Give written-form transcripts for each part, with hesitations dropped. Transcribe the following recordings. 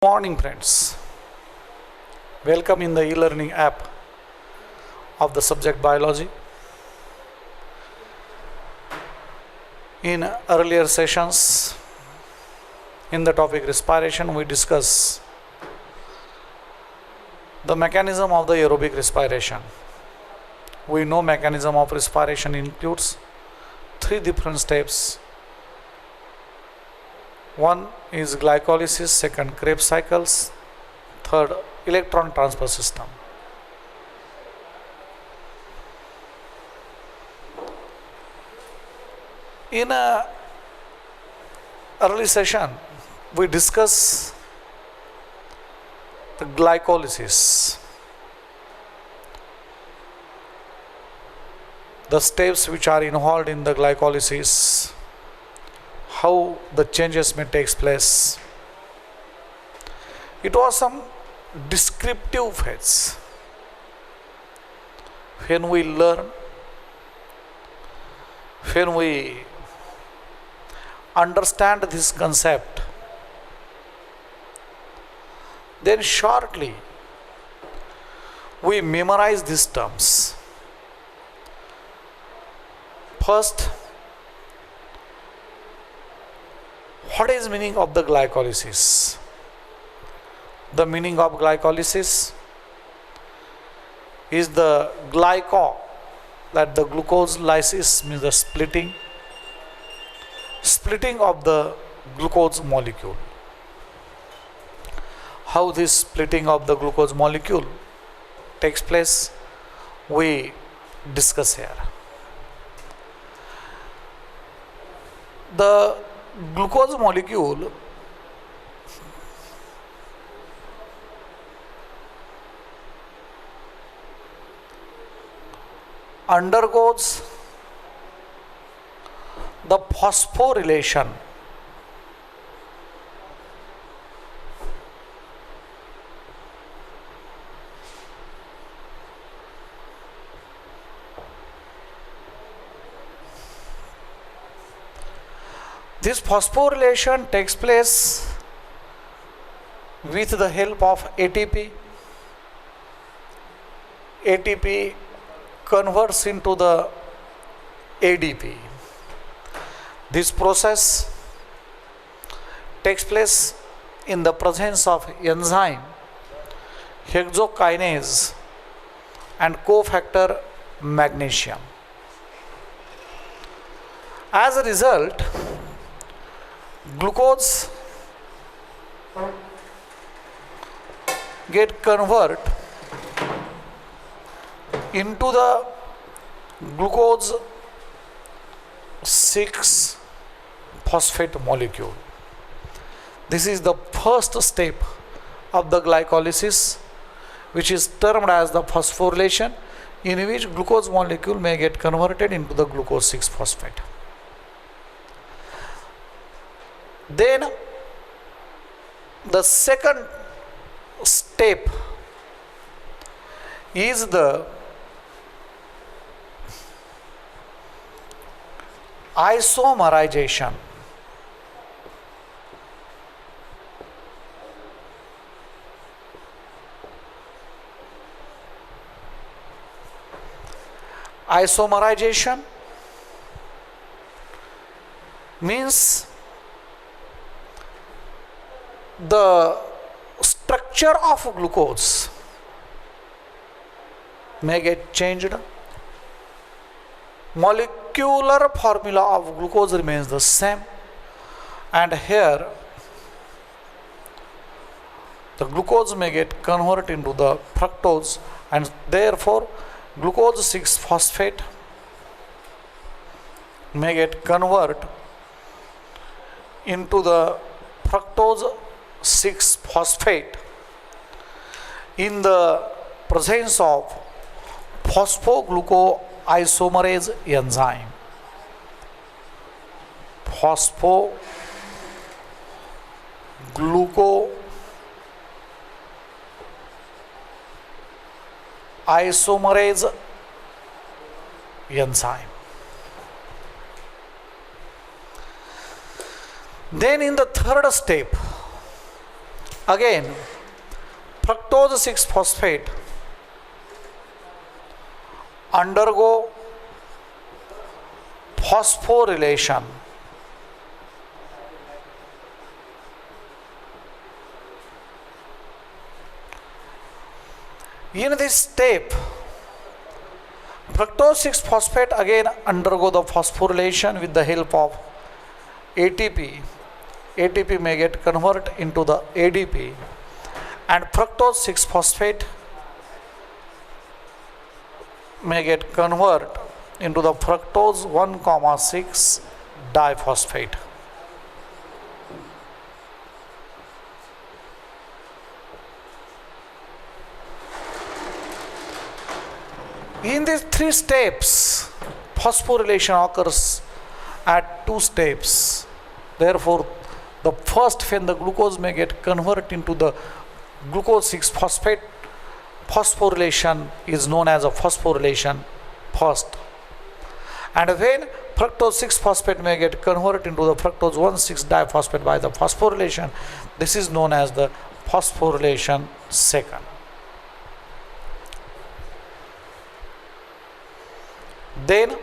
Morning friends, welcome in the e-learning app of the subject biology. In earlier sessions in the topic respiration, we discuss the mechanism of the aerobic respiration. We know mechanism of respiration includes three different steps. One is glycolysis, second Krebs cycles, third electron transfer system. In a early session, we discuss the glycolysis, the steps which are involved in the glycolysis, how the changes may take place. It was some descriptive phase when we learn, when we understand this concept, then shortly we memorize these terms. First, what is meaning of the glycolysis? The meaning of glycolysis is the glyco, that the glucose lysis means the splitting of the glucose molecule. How this splitting of the glucose molecule takes place, we discuss here. The glucose molecule undergoes the phosphorylation. This phosphorylation takes place with the help of ATP. ATP converts into the ADP. This process takes place in the presence of enzyme hexokinase and cofactor magnesium. As a result, glucose get convert into the glucose 6 phosphate molecule. This is the first step of the glycolysis, which is termed as the phosphorylation, in which glucose molecule may get converted into the glucose 6 phosphate. Then the second step is the isomerization. Isomerization means the structure of glucose may get changed. Molecular formula of glucose remains the same, and here the glucose may get converted into the fructose, and therefore glucose 6 phosphate may get converted into the fructose 6 phosphate in the presence of phosphoglucoisomerase enzyme. Phosphoglucoisomerase enzyme. Then in the third step, Again, fructose 6 phosphate undergo phosphorylation. In this step, fructose 6 phosphate again undergo the phosphorylation with the help of ATP. ATP may get converted into the ADP, and fructose 6 phosphate may get converted into the fructose 1,6 diphosphate. In these 3 steps, phosphorylation occurs at 2 steps. Therefore, the first, when the glucose may get converted into the glucose 6 phosphate, phosphorylation is known as a phosphorylation first. And when fructose 6 phosphate may get converted into the fructose 1,6 diphosphate by the phosphorylation, this is known as the phosphorylation second. Then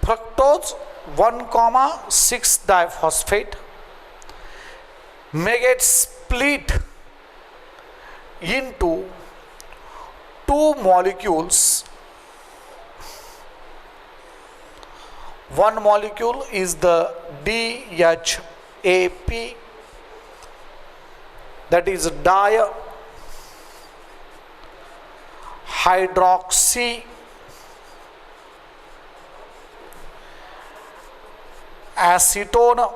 fructose 1,6 diphosphate may get split into 2 molecules. One molecule is the DHAP, that is dihydroxy acetone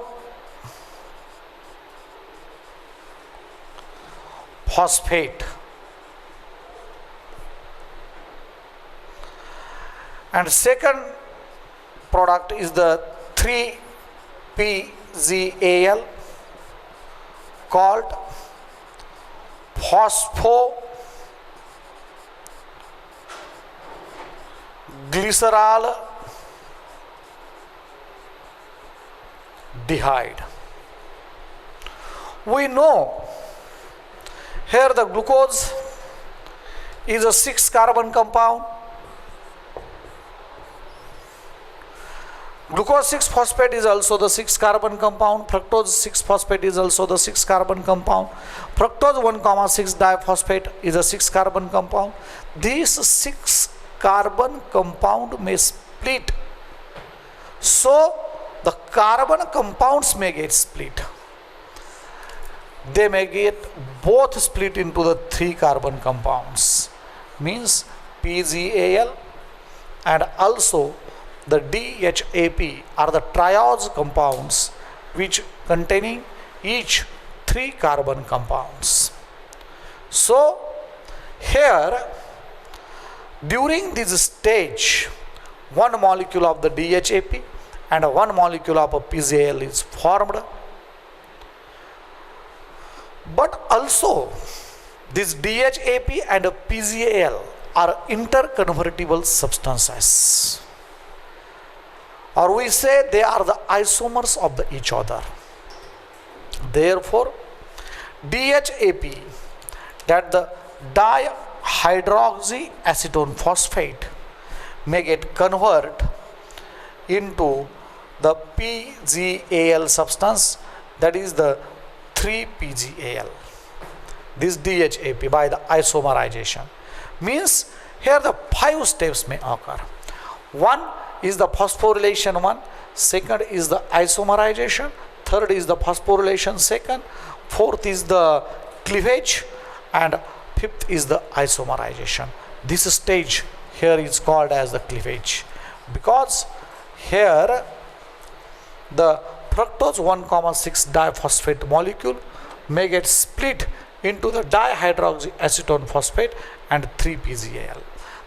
phosphate, and second product is the 3-PGAL called phosphoglycerol dehyde. We know here the glucose is a 6 carbon compound. Glucose 6 phosphate is also the 6 carbon compound. Fructose 6 phosphate is also the 6 carbon compound. Fructose 1,6 diphosphate is a 6 carbon compound. This 6 carbon compound may split. So the carbon compounds may get split. They may get both split into the 3 carbon compounds, means PGAL and also the DHAP are the triose compounds which containing each 3 carbon compounds. So here during this stage, one molecule of the DHAP and one molecule of a PGAL is formed. But also this DHAP and PGAL are interconvertible substances, or we say they are the isomers of each other. Therefore, DHAP, that the dihydroxy acetone phosphate, may get converted into the PGAL substance, that is the 3-PGAL, this DHAP by the isomerization. Means here the 5 steps may occur. One is the phosphorylation 1, second is the isomerization, third is the phosphorylation second, fourth is the cleavage, and fifth is the isomerization. This stage here is called as the cleavage, because here the fructose 1,6 diphosphate molecule may get split into the dihydroxy acetone phosphate and 3-PGAL.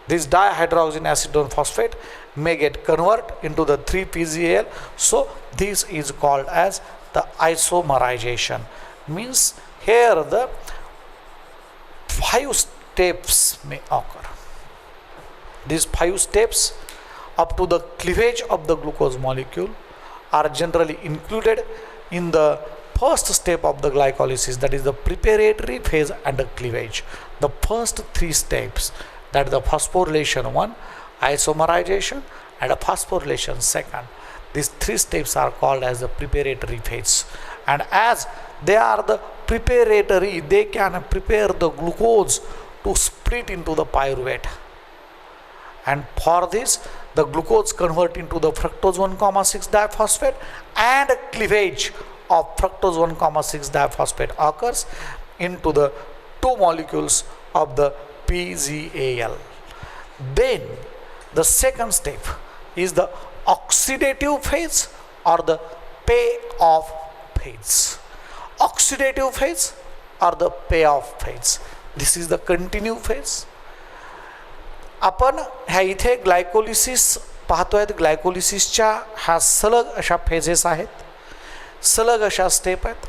This dihydroxy acetone phosphate may get converted into the 3-PGAL. So this is called as the isomerization. Means here the 5 steps may occur. These 5 steps up to the cleavage of the glucose molecule are generally included in the first step of the glycolysis, that is the preparatory phase and the cleavage. The first three steps, that is the phosphorylation 1, isomerization and a phosphorylation 2. These three steps are called as the preparatory phase, and as they are the preparatory, they can prepare the glucose to split into the pyruvate, and for this the glucose convert into the fructose 1,6 diphosphate, and cleavage of fructose 1,6 diphosphate occurs into the two molecules of the PGAL. Then the second step is the oxidative phase or the payoff phase. Oxidative phase or the payoff phase. This is the continue phase. आपण ह्या इथे glycolysis पाहतोय. ग्लायकोलिसिसच्या ह्या सलग अशा phases आहेत, सलग अशा स्टेप आहेत.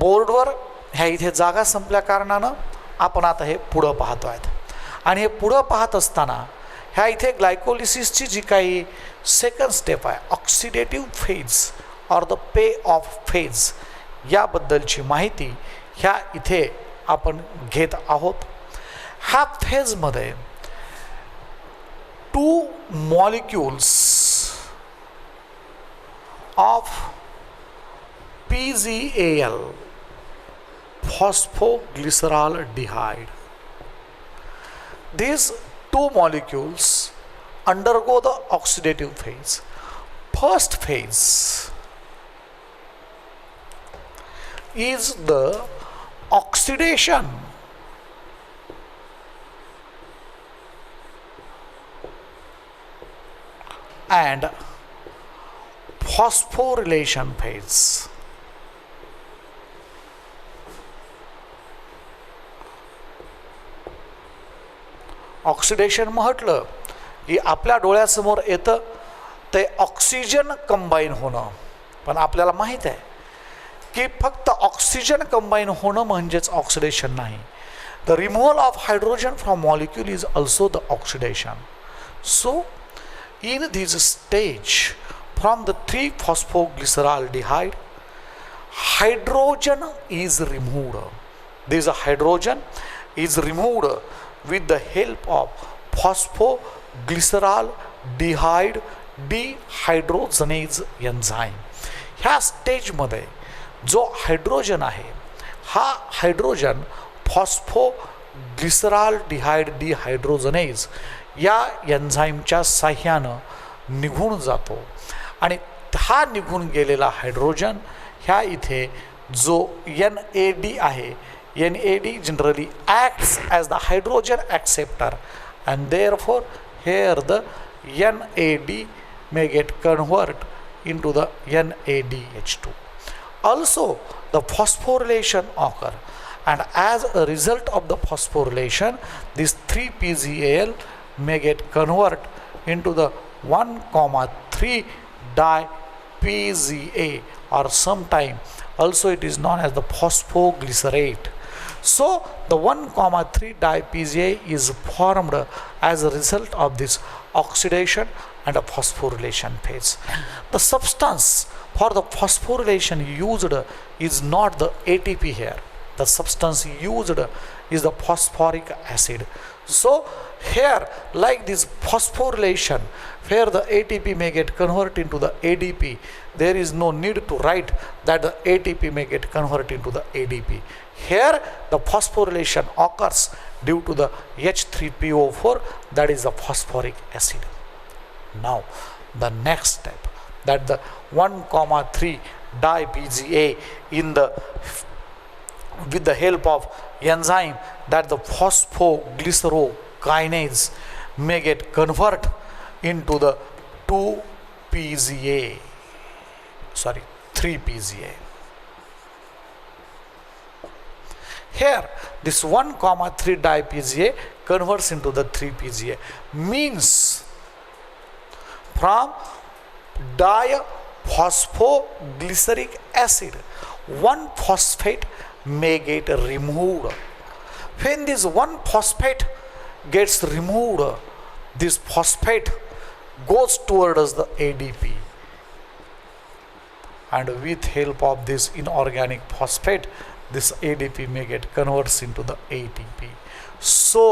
बोर्डवर ह्या इथे जागा संपल्या कारणानं आपण आता हे पुढं पाहतो आहेत, आणि हे पुढं पाहत असताना ह्या इथे ग्लायकोलिसिसची जी काही सेकंड स्टेप आहे, oxidative phase or the pay of phase, याबद्दलची माहिती ह्या इथे आपण घेत आहोत. ह्या फेजमध्ये two molecules of PGAL, phosphoglyceraldehyde, these two molecules undergo the oxidative phase. First phase is the oxidation and phosphorylation phase. Oxidation म्हटलं की आपल्या डोळ्यासमोर येतं ते ऑक्सिजन कंबाईन होणं, पण आपल्याला माहीत आहे की फक्त ऑक्सिजन कंबाईन होणं म्हणजेच ऑक्सिडेशन नाही. The removal of hydrogen from molecule is also the oxidation. So in this stage, from the 3-phosphoglyceraldehyde, hydrogen is removed. This hydrogen is removed with the help of phosphoglyceraldehyde dehydrogenase enzyme. ह्या स्टेजमध्ये जो hydrogen आहे, हा hydrogen फॉस्फोग्लिसरॉल्डिहाइड dehydrogenase या एन्झाईमच्या साह्यानं निघून जातो, आणि हा निघून गेलेला हायड्रोजन ह्या इथे जो NAD आहे, NAD generally acts as the hydrogen acceptor, and therefore here the NAD may get convert into the NADH2. Also the phosphorylation occur, and as a result of the phosphorylation this 3-PGAL may get convert into the 1,3 di-PGA, or sometime also it is known as the phosphoglycerate. So the 1,3 di-PGA is formed as a result of this oxidation and a phosphorylation phase. The substance for the phosphorylation used is not the ATP here. The substance used is the phosphoric acid. So here, like this phosphorylation, where the ATP may get converted into the ADP, there is no need to write that the ATP may get converted into the ADP. Here the phosphorylation occurs due to the H3PO4, that is the phosphoric acid. Now the next step, that the 1,3 di-PGA in the with the help of enzyme, that the phosphoglycerokinase may get convert into the 3-PGA. Here this 1,3 di-PGA converts into the 3-PGA, means from diphosphoglyceric acid one phosphate may get removed. When this one phosphate gets removed, this phosphate goes towards the ADP, and with help of this inorganic phosphate, this ADP may get converts into the ATP. So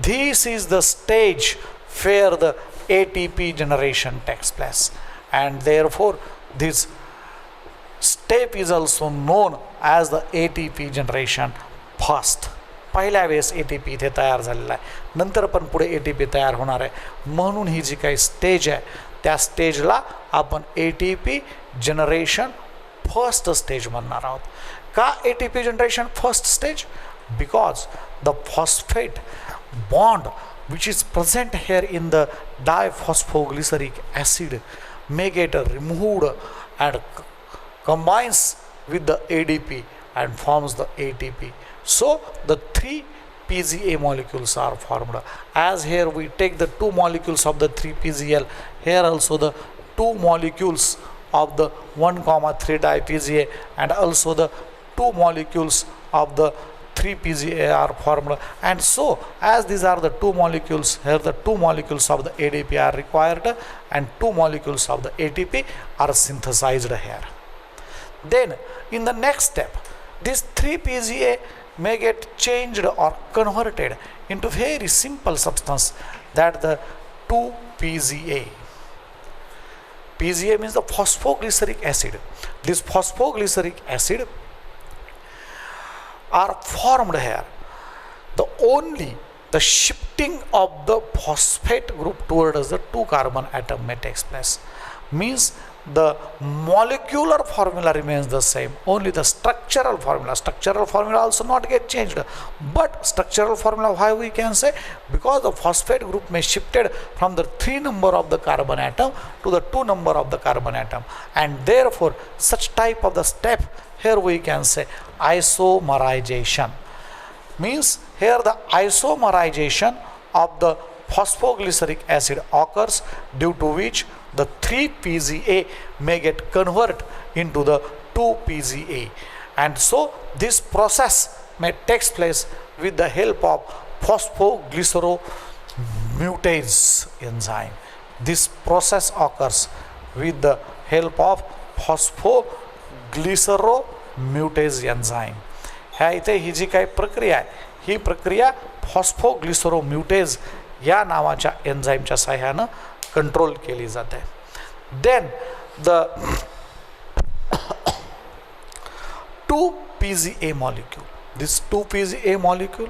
this is the stage where the ATP generation takes place, and therefore this step is also known as the ATP generation first. पहिल्या वेळेस ATP इथे तयार झालेला आहे, नंतर पण पुढे ATP तयार होणार आहे, म्हणून ही जी काही स्टेज आहे त्या स्टेजला आपण ATP जनरेशन फर्स्ट स्टेज म्हणणार आहोत. का ATP generation first stage? Because the phosphate bond which is present here in the diphosphoglyceric acid may get removed and combines with the ADP and forms the ATP. So the 3 PGA molecules are formed. As here we take the 2 molecules of the 3-PGL, here also the 2 molecules of the 1,3 di-PGA and also the 2 molecules of the 3-PGA are formed, and so as these are the 2 molecules, here the 2 molecules of the ADP are required and 2 molecules of the ATP are synthesized here. Then in the next step, this 3-PGA may get changed or converted into very simple substance, that the 2-PGA. PGA means the phosphoglyceric acid. This phosphoglyceric acid are formed here. The shifting of the phosphate group towards the 2 carbon atom may take place. Means the molecular formula remains the same, only the structural formula also not get changed. But structural formula, why we can say? Because the phosphate group may shifted from the 3 number of the carbon atom to the 2 number of the carbon atom, and therefore such type of the step, here we can say isomerization. Means here the isomerization of the phosphoglyceric acid occurs, due to which the 3-PGA may get converted into the 2-PGA, and so this process may takes place with the help of phosphoglyceromutase enzyme. This process occurs with the help of phosphoglyceromutase enzyme. ह्या इथे ही जी काही प्रक्रिया आहे, ही प्रक्रिया फॉस्फोग्लिसरोम्युटेज या नावाच्या एन्झाईमच्या सहाय्यानं control केली जाते. Then the 2-PGA molecule, this 2-PGA molecule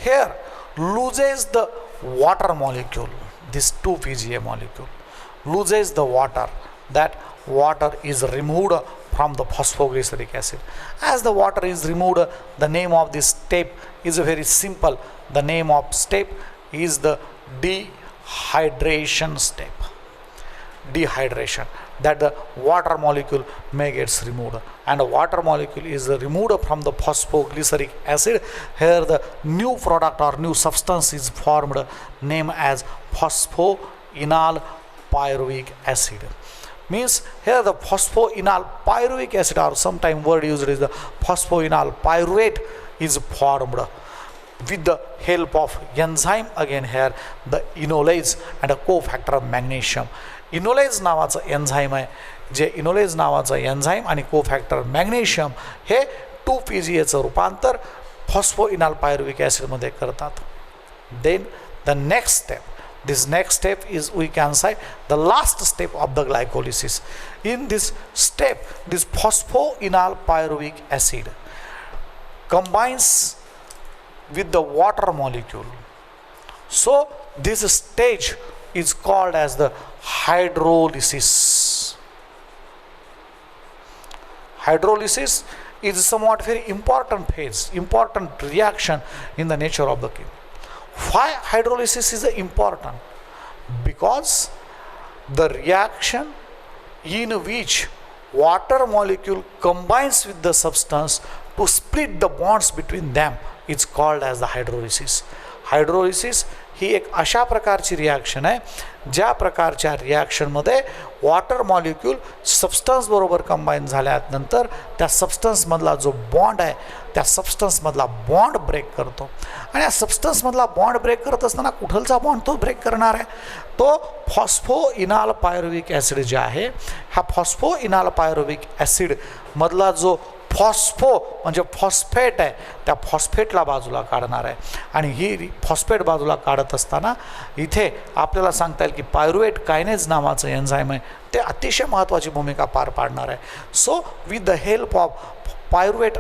here loses the water molecule. This 2-PGA molecule loses the water, that water is removed from the phosphoglyceric acid. As the water is removed, the name of this step is very simple. The name of step is the dehydration step. Dehydration, that the water molecule may gets removed, and the water molecule is removed from the phosphoglyceric acid. Here the new product or new substance is formed, named as phosphoenol pyruvic acid. Means here the phosphoenol pyruvic acid, or sometime word used is the phosphoenol pyruvate, is formed with the help of enzyme. Again here the enolase and a cofactor of magnesium. Enolase नावाचं enzyme आहे, जे enolase नावाचं enzyme आणि कोफॅक्टर magnesium हे 2-PGAचं रूपांतर phosphoenol pyruvic ॲसिडमध्ये करतात. Then the next step, this next step is, we can say, the last step of the glycolysis. In this step, this phosphoenol pyruvic acid combines with the water molecule. So this stage is called as the hydrolysis. Hydrolysis is somewhat very important phase, important reaction in the nature of the chemical. Why hydrolysis is important? Because the reaction in which water molecule combines with the substance to split the bonds between them is called as the hydrolysis. Hydrolysis ही एक अशा प्रकारची reaction आहे ज्या प्रकारच्या रिॲक्शनमध्ये water molecule substance बरोबर combine झाल्यानंतर त्या सबस्टन्समधला जो बॉन्ड आहे त्या सबस्टन्समधला बॉन्ड ब्रेक करतो आणि या सबस्टन्समधला बॉन्ड ब्रेक करत असताना कुठलचा बॉन्ड तो ब्रेक करणार आहे तो फॉस्फोइनाल पायरुविक ॲसिड जे आहे हा फॉस्फोइनाल पायरुविक ॲसिडमधला जो फॉस्फो म्हणजे फॉस्फेट आहे त्या फॉस्फेटला बाजूला काढणार आहे आणि ही फॉस्फेट बाजूला काढत असताना इथे आपल्याला सांगता येईल की पायरुवेट कायनेज नावाचं एन्झाईम आहे ते अतिशय महत्त्वाची भूमिका पार पाडणार आहे so with the help of pyruvate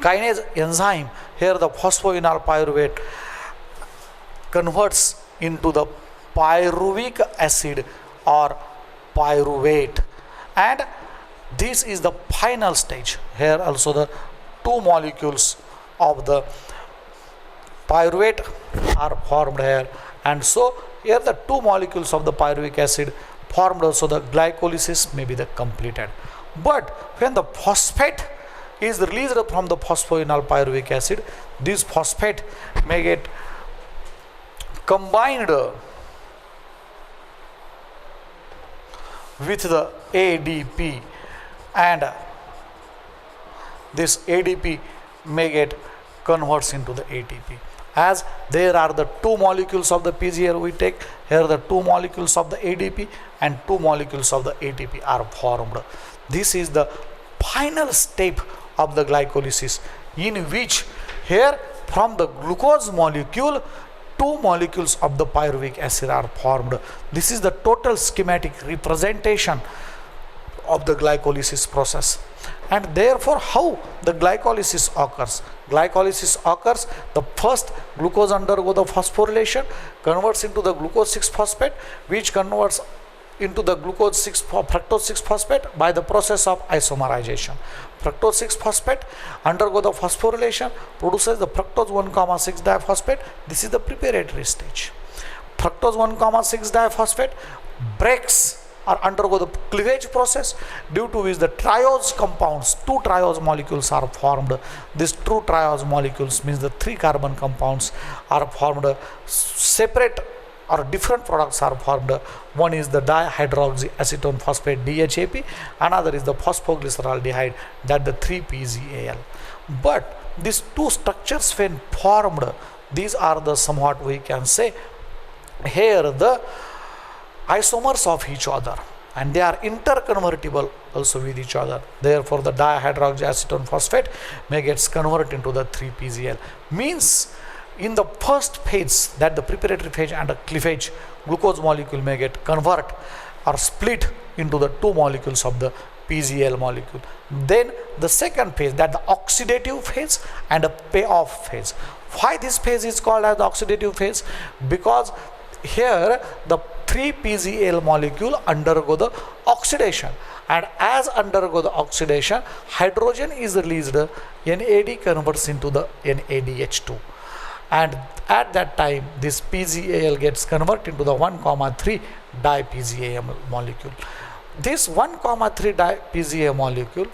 kinase enzyme here the phosphoenolpyruvate converts into the pyruvic acid or pyruvate and this is the final stage. Here also the two molecules of the pyruvate are formed here and so here the two molecules of the pyruvic acid formed also the glycolysis may be the completed. But when the phosphate is released from the phosphoenol pyruvic acid, this phosphate may get combined with the ADP and this ADP may get converts into the ATP. As there are the two molecules of the PGL we take, here the two molecules of the ADP and two molecules of the ATP are formed. This is the final step of the glycolysis in which here from the glucose molecule two molecules of the pyruvic acid are formed. This is the total schematic representation of the glycolysis process. And therefore how the glycolysis occurs? Glycolysis occurs, the first glucose undergo the phosphorylation, converts into the glucose 6-phosphate, which converts into the fructose 6-phosphate by the process of isomerization. Fructose 6-phosphate undergo the phosphorylation, produces the fructose 1,6 diphosphate. This is the preparatory stage. Fructose 1,6 diphosphate breaks or undergo the cleavage process, due to which the triose compounds, two triose molecules are formed. These two triose molecules means the 3 carbon compounds are formed. Separate or different products are formed. One is the dihydroxyacetone phosphate DHAP, another is the phosphoglyceraldehyde, that the 3-PGAL. But these two structures when formed, these are the somewhat we can say here the isomers of each other and they are interconvertible also with each other. Therefore the dihydroxyacetone phosphate may gets converted into the 3-PGL. Means in the first phase, that the preparatory phase and the cleavage, glucose molecule may get convert or split into the two molecules of the PGL molecule. Then the second phase, that the oxidative phase and the payoff phase. Why this phase is called as the oxidative phase? Because here the 3-PGL molecule undergo the oxidation, and as undergo the oxidation, hydrogen is released, NAD converts into the NADH2. And at that time this PGAL gets converted into the 1,3 di-PGA molecule. This 1,3 di-PGA molecule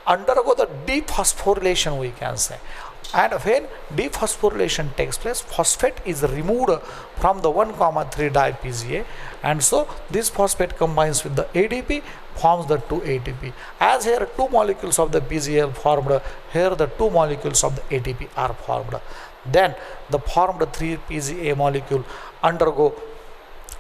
undergo the dephosphorylation we can say, and when dephosphorylation takes place, phosphate is removed from the 1,3 di-PGA and so this phosphate combines with the ADP, forms the 2-ATP. As here 2 molecules of the PGL formed, here the 2 molecules of the ATP are formed. Then the formed 3-PGA molecule undergo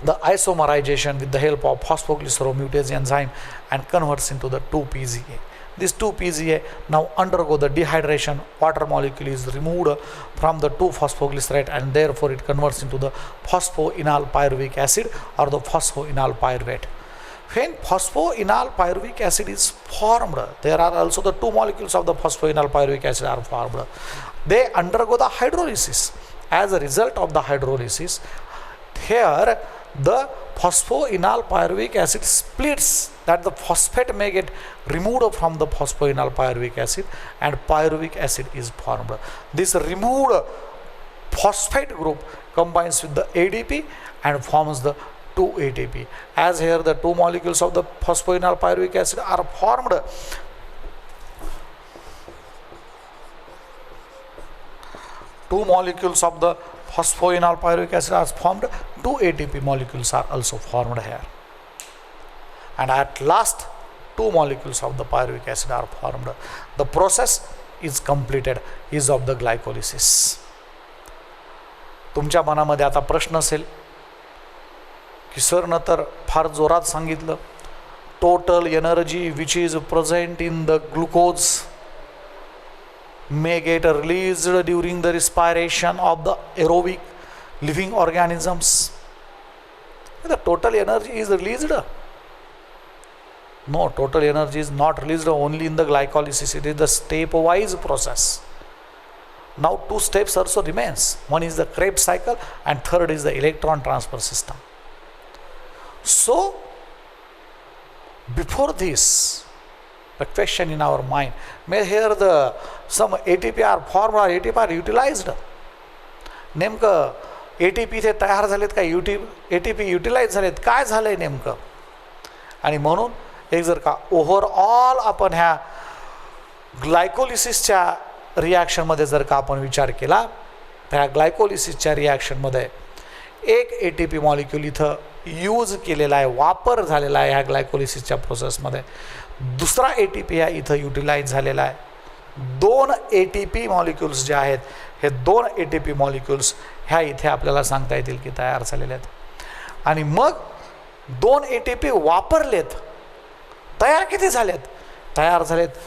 the isomerization with the help of phosphoglyceromutase enzyme and converts into the 2-PGA. This 2-PGA now undergo the dehydration, water molecule is removed from the 2-phosphoglycerate and therefore it converts into the phosphoenol pyruvic acid or the phosphoenol pyruvate. When phosphoenol pyruvic acid is formed, there are also the 2 molecules of the phosphoenol pyruvic acid are formed. They undergo the hydrolysis. As a result of the hydrolysis, here the phosphoenol pyruvic acid splits, that the phosphate may get removed from the phosphoenol pyruvic acid and pyruvic acid is formed. This removed phosphate group combines with the ADP and forms the 2-ATP. As here the 2 molecules of the phosphoenol pyruvic acid are formed, two molecules of the phosphoenol pyruvic acid are formed, 2 ATP molecules are also formed here. And at last, 2 molecules of the pyruvic acid are formed. The process is completed, is of the glycolysis. तुमच्या मनामध्ये आता प्रश्न असेल की सरनं तर फार जोरात सांगितलं, total energy which is present in the glucose may get released during the respiration of the aerobic living organisms. The total energy is released. No, total energy is not released only in the glycolysis. It is the step-wise process. Now 2 steps also remains. One is the Krebs cycle and third is the electron transfer system. So before this, the question in our mind, may here the some ATP are formed or ATP are utilized. नेमकं ATP ते तयार झालेत का ATP utilise झालेत, काय झालंय नेमकं. आणि म्हणून एक जर का ओव्हरऑल आपण ह्या ग्लायकोलिसिसच्या रिॲक्शनमध्ये जर का आपण विचार केला, तर ह्या ग्लायकोलिसिसच्या रिॲक्शनमध्ये एक ATP मॉलिक्यूल इथं यूज केलेला आहे, वापर झालेला आहे ह्या ग्लायकोलिसिसच्या प्रोसेसमध्ये. दुसरा ATP ह्या इथं युटिलाइज झालेला आहे. 2 ATP मॉलिक्युल्स जे आहेत, हे 2 ATP मॉलिक्युल्स ह्या इथे आपल्याला सांगता येतील की तयार झालेले आहेत. आणि मग 2 ATP वापरलेत, तयार किती झालेत? तयार झालेत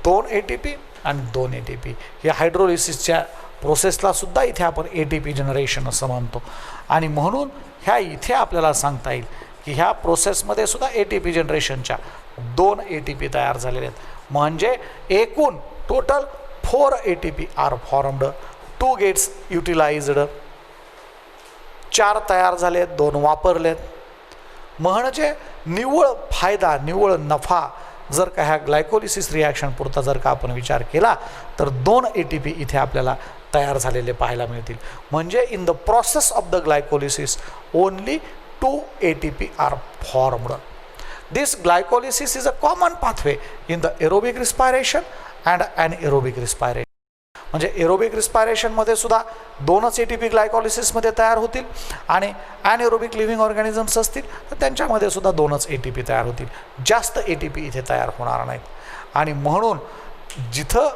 2 ATP आणि 2 ATP. हे हायड्रोलिसिसच्या प्रोसेसला सुद्धा इथे आपण ATP जनरेशन असं म्हणतो. आणि म्हणून ह्या इथे आपल्याला सांगता येईल की ह्या प्रोसेसमध्ये सुद्धा ATP जनरेशनच्या 2 ATP तयार झालेले आहेत. म्हणजे एकूण total 4 ATP are formed, 2 gets utilised, 4 तयार झालेत, 2 वापरलेत. म्हणजे निव्वळ फायदा, निव्वळ नफा जर का ह्या ग्लायकोलिसिस रिॲक्शन पुरता जर का आपण विचार केला, तर 2 ATP इथे आपल्याला तयार झालेले पाहायला मिळतील. म्हणजे in the process of the glycolysis only 2 ATP are formed. This glycolysis is a common pathway in the aerobic respiration and anaerobic respiration. म्हणजे एरोबिक रिस्पायरेशनमध्ये सुद्धा 2च ATP ग्लायकोलिसिसमध्ये तयार होतील आणि ॲनएरोबिक लिव्हिंग ऑर्गॅनिझम्स असतील तर त्यांच्यामध्ये सुद्धा 2च ATP तयार होतील. जास्त ATP इथे तयार होणार नाहीत. आणि म्हणून जिथं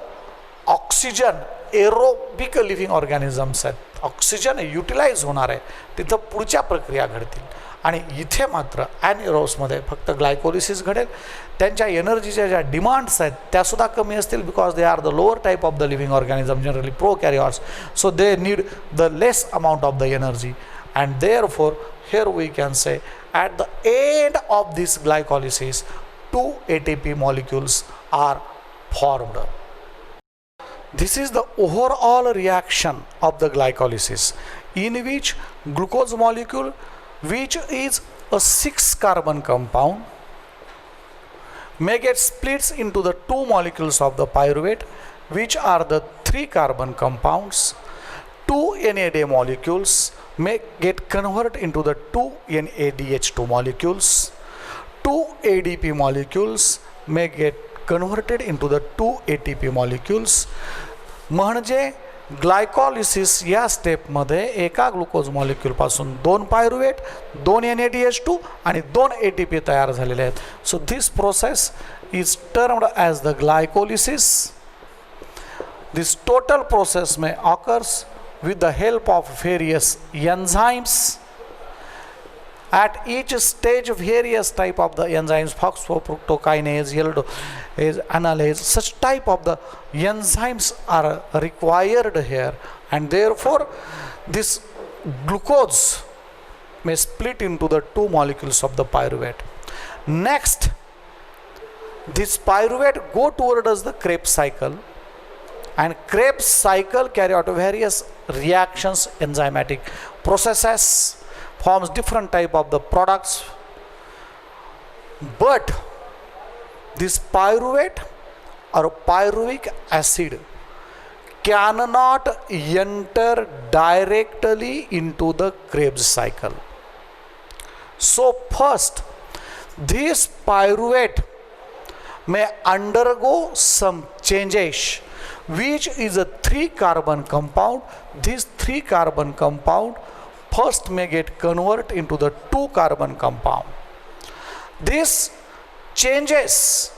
ऑक्सिजन एरोबिक लिव्हिंग ऑर्गॅनिझम्स आहेत, ऑक्सिजन युटिलाइज होणार आहे, तिथं पुढच्या प्रक्रिया घडतील. आणि इथे मात्र ॲनएरोब्समध्ये फक्त ग्लायकोलिसिस घडेल. त्यांच्या एनर्जीच्या ज्या डिमांड्स आहेत त्यासुद्धा कमी असतील, because they are the lower type of the living organism, generally prokaryotes. So they need the less amount of the energy. And therefore here we can say at the end of this glycolysis 2 ATP molecules are formed. This is the overall reaction of the glycolysis, in which glucose molecule, which is a 6-carbon compound, may get splits into the 2 molecules of the pyruvate, which are the 3-carbon compounds. 2 NAD molecules may get converted into the 2 NADH2 molecules. 2 ADP molecules may get converted into the 2 ATP molecules. म्हणजे glycolysis या स्टेपमध्ये एका glucose मॉलिक्यूलपासून 2 pyruvate, 2 NADH2 आणि 2 ATP तयार झालेले आहेत. So this process is termed as the glycolysis. This total process may occurs with the help of various enzymes. At each stage, various type of the enzymes, phosphofructokinase, aldolase, analase, such type of the enzymes are required here, and therefore this glucose may split into the 2 molecules of the pyruvate. Next, this pyruvate go towards the Krebs cycle, and Krebs cycle carry out various reactions, enzymatic processes, forms different type of the products. But this pyruvate or pyruvic acid cannot enter directly into the Krebs cycle. So first this pyruvate may undergo some changes which is a 3 carbon compound. This 3 carbon compound first may get convert into the 2 carbon compound. This changes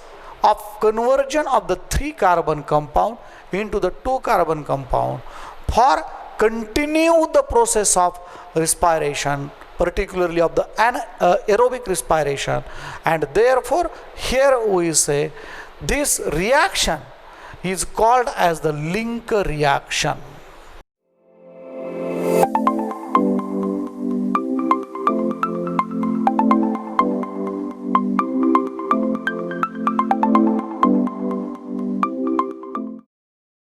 of conversion of the 3 carbon compound into the 2 carbon compound for continue the process of respiration, particularly of the aerobic respiration, and therefore here we say this reaction is called as the linker reaction.